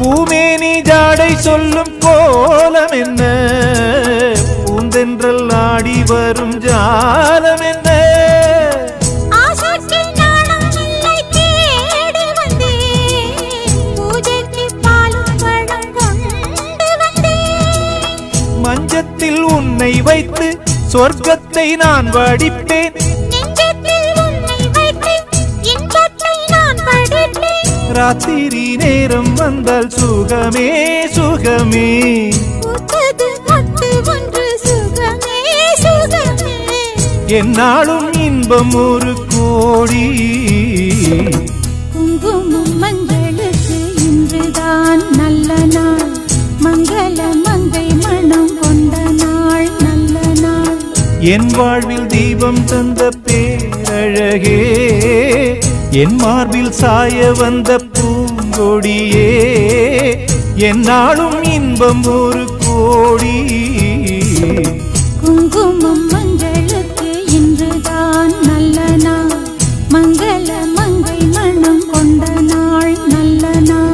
பூமேனி ஜாடை சொல்லும் கோலம் என்ன, பூந்தென்றல் ஆடி வரும் ஜாலம் என்ன. மஞ்சத்தில் உன்னை வைத்து சொர்க்கத்தை நான் வடிப்பேன், ராத்திரி நேரம் வந்தால் சுகமே சுகமே. என்னாலும் இன்பம் ஒரு கோடி. குங்குமம் மங்களுக்கு இன்றுதான் நல்ல நாள், மங்கள மங்கை மனம் கொண்ட நாள் நல்ல நாள். என் வாழ்வில் தீபம் தந்த பேரழகே, என் மார்பில் சாய வந்த பூங்கொடியே, என்னாலும் இன்பம் ஒரு கோடி. குங்குமம் மங்களுக்கு இன்றுதான் நல்ல நாள், மங்கள மங்கை மனம் கொண்ட நாள் நல்ல நாள்.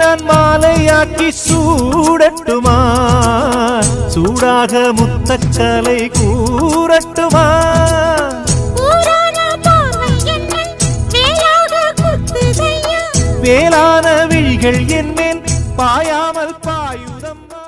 நான் மாலையாக்கி சூடட்டுமா, சூடாக முத்தக்கலை கூறட்டுமா. வேளான விழிகள் என் மேல் பாயாமல் பாயுதம்மா.